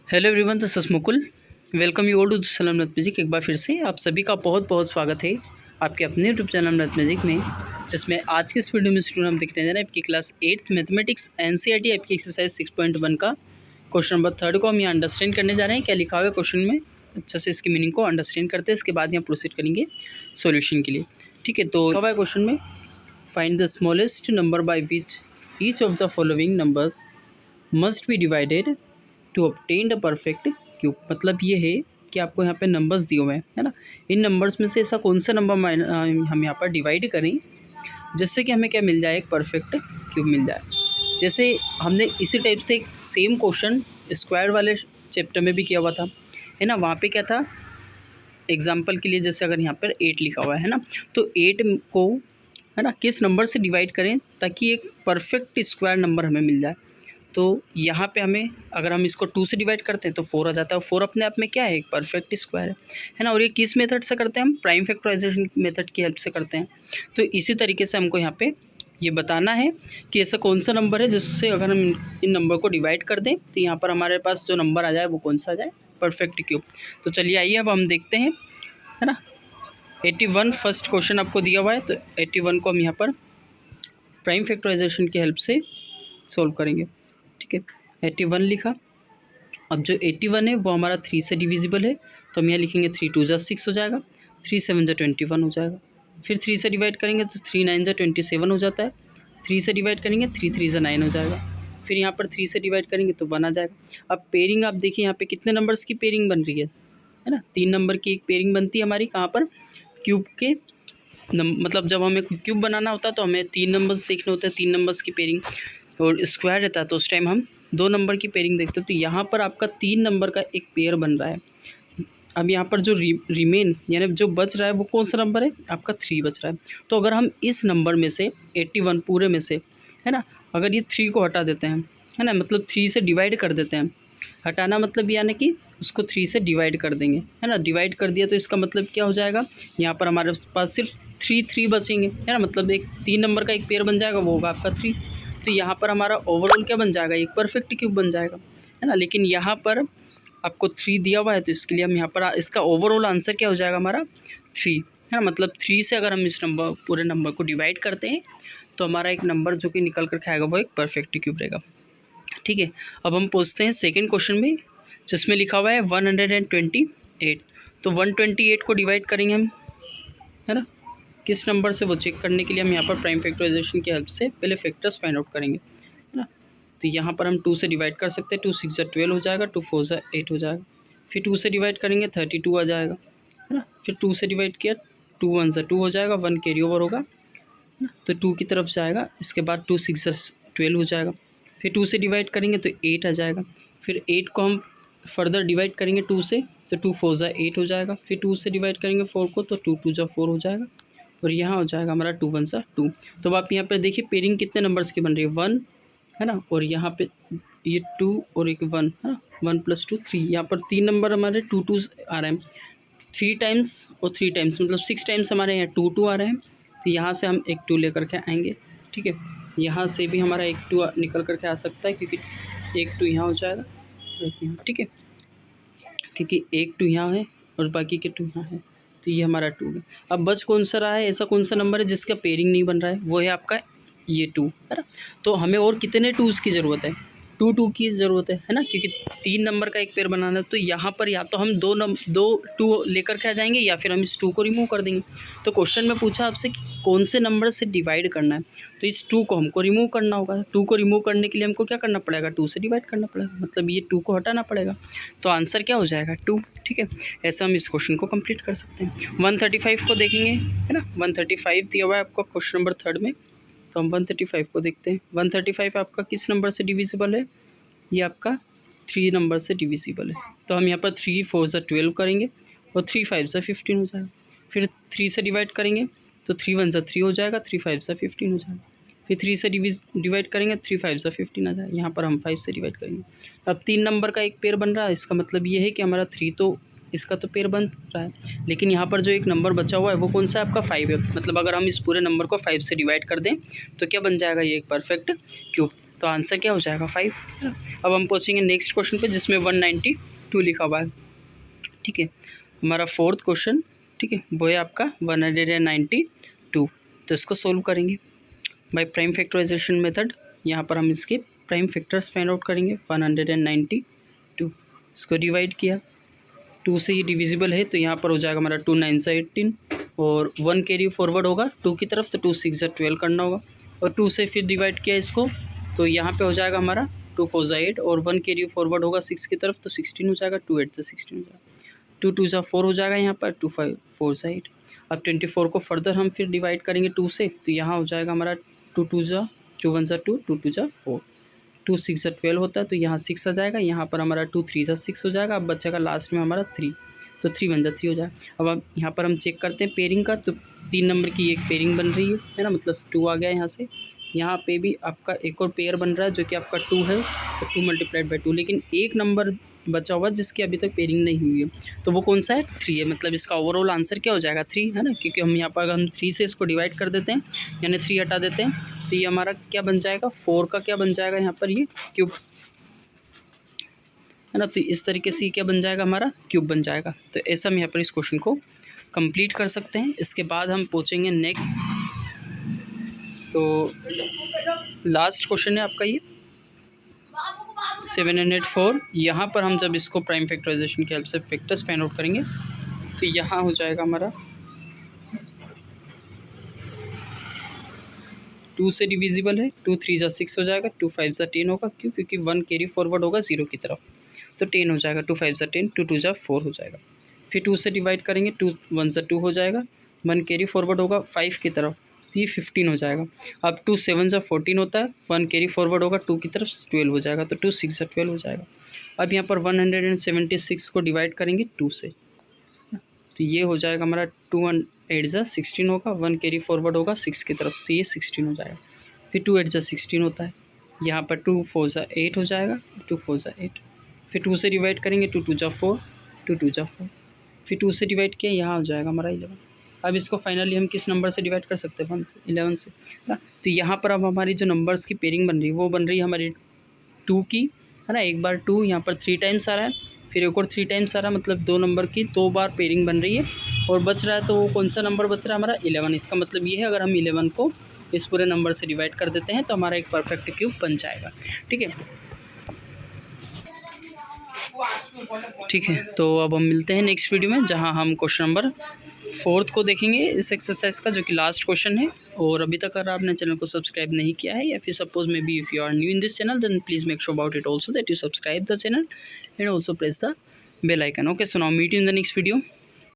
Hello everyone, this is Mukul. Welcome you all to सलाम नथ music. एक बार फिर से आप सभी का बहुत बहुत स्वागत है आपके अपने यूट्यूब चैनल नथ म्यूजिक में, जिसमें आज के इस वीडियो में स्टूडेंट हम देखने जा रहे हैं आपकी क्लास 8th मैथमेटिक्स एनसीईआरटी आपकी एक्सरसाइज 6.1 का क्वेश्चन नंबर 3 को हम यहाँ अंडरस्टैंड करने जा रहे हैं। क्या लिखा हुआ है क्वेश्चन में, अच्छे से इसकी मीनिंग को अंडरस्टैंड करते हैं, इसके बाद यहाँ प्रोसीड करेंगे सोल्यूशन के लिए। ठीक है, तो लिखा हुआ है क्वेश्चन में, find the smallest number by which each of the following numbers must be divided to obtain the perfect cube. मतलब ये है कि आपको यहाँ पे नंबर्स दिए हुए हैं, है ना। इन नंबर्स में से ऐसा कौन सा नंबर हम यहाँ पर डिवाइड करें जिससे कि हमें क्या मिल जाए, एक परफेक्ट क्यूब मिल जाए। जैसे हमने इसी टाइप से एक सेम क्वेश्चन स्क्वायर वाले चैप्टर में भी किया हुआ था, है ना। वहाँ पे क्या था, एग्जाम्पल के लिए जैसे अगर यहाँ पर 8 लिखा हुआ है ना, तो 8 को, है ना, किस नंबर से डिवाइड करें ताकि एक परफेक्ट स्क्वायर नंबर हमें मिल जाए। तो यहाँ पे हमें, अगर हम इसको 2 से डिवाइड करते हैं तो 4 आ जाता है। 4 अपने आप में क्या है, एक परफेक्ट स्क्वायर है ना। और ये किस मेथड से करते हैं, हम प्राइम फैक्टराइजेशन मेथड की हेल्प से करते हैं। तो इसी तरीके से हमको यहाँ पे ये बताना है कि ऐसा कौन सा नंबर है जिससे अगर हम इन नंबर को डिवाइड कर दें तो यहाँ पर हमारे पास जो नंबर आ जाए वो कौन सा आ जाए, परफेक्ट क्यूब। तो चलिए आइए अब हम देखते हैं, है ना। 81 फर्स्ट क्वेश्चन आपको दिया हुआ है, तो 81 को हम यहाँ पर प्राइम फैक्टराइजेशन की हेल्प से सोल्व करेंगे। ठीक है, 81 लिखा। अब जो 81 है वो हमारा 3 से डिविजिबल है, तो हम यहाँ लिखेंगे 3 2 जा 6 हो जाएगा, 3 7 जा 21 हो जाएगा। फिर 3 से डिवाइड करेंगे तो 3 9 जा 27 हो जाता है। 3 से डिवाइड करेंगे 3 3 जा 9 हो जाएगा। फिर यहाँ पर 3 से डिवाइड करेंगे तो 1 आ जाएगा। अब पेयरिंग आप देखिए, यहाँ पे कितने नंबर्स की पेयरिंग बन रही है ना। 3 नंबर की एक पेयरिंग बनती है हमारी, कहाँ पर, क्यूब के मतलब जब हमें क्यूब बनाना होता है तो हमें 3 नंबर्स देखने होते हैं, 3 नंबर्स की पेयरिंग। और स्क्वायर रहता है तो उस टाइम हम 2 नंबर की पेयरिंग देखते हैं। तो यहाँ पर आपका 3 नंबर का एक पेयर बन रहा है। अब यहाँ पर जो रिमेन यानी जो बच रहा है वो कौन सा नंबर है, आपका 3 बच रहा है। तो अगर हम इस नंबर में से 81 पूरे में से, है ना, अगर ये 3 को हटा देते हैं, है ना, मतलब 3 से डिवाइड कर देते हैं। हटाना मतलब यानी कि उसको 3 से डिवाइड कर देंगे, है ना। डिवाइड कर दिया तो इसका मतलब क्या हो जाएगा, यहाँ पर हमारे पास सिर्फ 3 बचेंगे, है ना। मतलब एक 3 नंबर का एक पेयर बन जाएगा, वो होगा आपका 3। तो यहाँ पर हमारा ओवरऑल क्या बन जाएगा, एक परफेक्ट क्यूब बन जाएगा, है ना। लेकिन यहाँ पर आपको 3 दिया हुआ है, तो इसके लिए हम यहाँ पर इसका ओवरऑल आंसर क्या हो जाएगा हमारा 3, है ना। मतलब 3 से अगर हम इस नंबर पूरे नंबर को डिवाइड करते हैं तो हमारा एक नंबर जो कि निकल कर आएगा वो एक परफेक्ट क्यूब रहेगा। ठीक है, अब हम पूछते हैं सेकेंड क्वेश्चन में, जिसमें लिखा हुआ है 128। तो 128 को डिवाइड करेंगे हम, है ना, किस नंबर से, वो चेक करने के लिए हम यहाँ पर प्राइम फैक्टराइजेशन की हेल्प से पहले फैक्टर्स फाइंड आउट करेंगे, है ना। तो यहाँ पर हम 2 से डिवाइड कर सकते हैं, 2 6 जा 12 हो जाएगा, 2 4 जा 8 हो जाएगा। फिर 2 से डिवाइड करेंगे 32 आ जाएगा, है ना। फिर 2 से डिवाइड किया, 2 1 जा 2 हो जाएगा, 1 कैरी ओवर होगा, है ना, तो 2 की तरफ जाएगा। इसके बाद 2 6 जा 12 हो जाएगा। फिर 2 से डिवाइड करेंगे तो 8 आ जाएगा। फिर 8 को हम फर्दर डिवाइड करेंगे 2 से, तो 2 4 जा 8 हो जाएगा। फिर 2 से डिवाइड करेंगे 4 को, तो 2 2 जा 4 हो जाएगा। और यहाँ हो जाएगा हमारा 2 1 जा 2। तो अब आप यहाँ पर देखिए पेयरिंग कितने नंबर्स की बन रही है, 1, है ना, और यहाँ पे ये 2 और एक 1, है ना, 1 + 2 3। यहाँ पर 3 नंबर हमारे 2 2 आ रहे हैं, 3 टाइम्स और 3 टाइम्स, मतलब 6 टाइम्स हमारे यहाँ 2 2 आ रहे हैं। तो यहाँ से हम एक 2 लेकर के आएंगे। ठीक है, यहाँ से भी हमारा एक 2 निकल करके आ सकता है, क्योंकि एक 2 यहाँ हो जाएगा, एक यहाँ। ठीक है, क्योंकि एक 2 यहाँ है और बाकी के 2 यहाँ है, तो ये हमारा 2 है। अब बच कौन सा रहा है, ऐसा कौन सा नंबर है जिसका पेयरिंग नहीं बन रहा है, वो है आपका ये 2, है ना। तो हमें और कितने 2s की ज़रूरत है, 2 की ज़रूरत है ना, क्योंकि 3 नंबर का एक पेयर बनाना है। तो यहाँ पर या तो हम 2 2 लेकर के आ जाएंगे या फिर हम इस 2 को रिमूव कर देंगे। तो क्वेश्चन में पूछा आपसे कि कौन से नंबर से डिवाइड करना है, तो इस 2 को हमको रिमूव करना होगा। 2 को रिमूव करने के लिए हमको क्या करना पड़ेगा, 2 से डिवाइड करना पड़ेगा, मतलब ये 2 को हटाना पड़ेगा। तो आंसर क्या हो जाएगा, 2। ठीक है, ऐसा हम इस क्वेश्चन को कंप्लीट कर सकते हैं। 135 को देखेंगे, है ना, 135 दिया हुआ है आपका क्वेश्चन नंबर 3 में। तो हम 135 को देखते हैं। 135 आपका किस नंबर से डिविजिबल है, ये आपका 3 नंबर से डिविजिबल है। तो हम यहाँ पर 3 4 जा 12 करेंगे और 3 5 जा 15 हो जाएगा। फिर 3 से डिवाइड करेंगे तो 3 1 जा 3 हो जाएगा, 3 5 जा 15 हो जाएगा। फिर 3 से डिवाइड करेंगे, 3 5 जा 15 आ जाएगा। यहाँ पर हम 5 से डिवाइड करेंगे। अब 3 नंबर का एक पेयर बन रहा है, इसका मतलब ये है कि हमारा 3 तो इसका तो पेयर बन रहा है, लेकिन यहाँ पर जो एक नंबर बचा हुआ है वो कौन सा है, आपका 5 है। मतलब अगर हम इस पूरे नंबर को 5 से डिवाइड कर दें तो क्या बन जाएगा, ये एक परफेक्ट क्यूब तो आंसर क्या हो जाएगा 5। अब हम पहुँचेंगे नेक्स्ट क्वेश्चन पे जिसमें 192 लिखा हुआ है। ठीक है, हमारा फोर्थ क्वेश्चन, ठीक है, वो है आपका 192। तो इसको सोल्व करेंगे बाय प्राइम फैक्टराइजेशन मेथड। यहाँ पर हम इसके प्राइम फैक्टर्स फाइंड आउट करेंगे। 192 इसको डिवाइड किया, 2 से ये डिविजिबल है तो यहाँ पर हो जाएगा हमारा 2 9 से 18 और 1 कैरी फॉरवर्ड होगा 2 की तरफ तो 2 6 से 12 करना होगा और 2 से फिर डिवाइड किया इसको तो यहाँ पे हो जाएगा हमारा 2 4 से 8 और 1 कैरी फॉरवर्ड होगा 6 की तरफ तो 16 हो जाएगा, 2 8 से 16 हो जाएगा, 2 2 से 4 हो जाएगा यहाँ पर, 2 5 4 से 8। अब 24 को फर्दर हम फिर डिवाइड करेंगे 2 से तो यहाँ हो जाएगा हमारा 2 2 से 2 1 से 2 2 2 से 4, 2 6 से 12 होता है तो यहाँ 6 आ जाएगा, यहाँ पर हमारा 2 3 से 6 हो जाएगा। अब बचेगा लास्ट में हमारा 3 तो 3 1 से 3 हो जाएगा। अब यहाँ पर हम चेक करते हैं पेयरिंग का, तो 3 नंबर की एक पेयरिंग बन रही है ना, मतलब 2 आ गया यहाँ से। यहाँ पे भी आपका एक और पेयर बन रहा है जो कि आपका 2 है तो 2 मल्टीप्लाइड बाई 2, लेकिन एक नंबर बचा हुआ जिसकी अभी तक पेयरिंग नहीं हुई है तो वो कौन सा है 3 है। मतलब इसका ओवरऑल आंसर क्या हो जाएगा 3 है ना, क्योंकि हम यहाँ पर अगर हम 3 से इसको डिवाइड कर देते हैं यानी 3 हटा देते हैं तो ये हमारा क्या बन जाएगा 4 का क्या बन जाएगा यहाँ पर ये क्यूब है ना। तो इस तरीके से क्या बन जाएगा हमारा क्यूब बन जाएगा। तो ऐसा हम यहाँ पर इस क्वेश्चन को कंप्लीट कर सकते हैं। इसके बाद हम पहुँचेंगे नेक्स्ट, तो लास्ट क्वेश्चन है आपका ये 704। यहाँ पर हम जब इसको प्राइम फैक्टराइजेशन की हेल्प से फैक्टर्स फाइंड आउट करेंगे तो यहाँ हो जाएगा हमारा 2 से डिविजिबल है, 2 3 से 6 हो जाएगा, 2 5 से 10 होगा, क्यों क्योंकि 1 कैरी फॉरवर्ड होगा 0 की तरफ तो 10 हो जाएगा, 2 5 से 10, 2 2 से 4 हो जाएगा। फिर 2 से डिवाइड करेंगे, 2 1 से 2 हो जाएगा, 1 कैरी फॉरवर्ड होगा 5 की तरफ तो ये 15 हो जाएगा। अब 2 7 से 14 होता है, 1 कैरी फॉरवर्ड होगा 2 की तरफ 12 हो जाएगा तो 2 6 से 12 हो जाएगा। अब यहाँ पर 176 को डिवाइड करेंगे 2 से तो ये हो जाएगा हमारा 2 8 से 16 होगा, 1 कैरी फॉरवर्ड होगा 6 की तरफ तो ये 16 हो जाएगा। फिर 2 8 से 16 होता है, यहाँ पर 2 4 से 8 हो जाएगा, 2 4 से 8। फिर 2 से डिवाइड करेंगे, 2 2 से 4, 2 2 से 4। फिर 2 से डिवाइड किया, यहाँ हो जाएगा हमारा 11। अब इसको फाइनली हम किस नंबर से डिवाइड कर सकते हैं 1 से 11 से ना। तो यहाँ पर अब हमारी जो नंबर्स की पेयरिंग बन रही है वो बन रही है हमारी 2 की है ना। एक बार 2 यहाँ पर 3 टाइम्स आ रहा है, फिर एक और 3 टाइम्स आ रहा है, मतलब 2 नंबर की 2 बार पेयरिंग बन रही है और बच रहा है तो वो कौन सा नंबर बच रहा है हमारा 11। इसका मतलब ये है अगर हम 11 को इस पूरे नंबर से डिवाइड कर देते हैं तो हमारा एक परफेक्ट क्यूब बन जाएगा। ठीक है, ठीक है, तो अब हम मिलते हैं नेक्स्ट वीडियो में जहां हम क्वेश्चन नंबर 4 को देखेंगे इस एक्सरसाइज का, जो कि लास्ट क्वेश्चन है। और अभी तक अगर आपने चैनल को सब्सक्राइब नहीं किया है या फिर suppose may be if you are new in this channel then please make sure about it also that you subscribe the channel and also press the bell icon. Okay, so now meet you in the next video.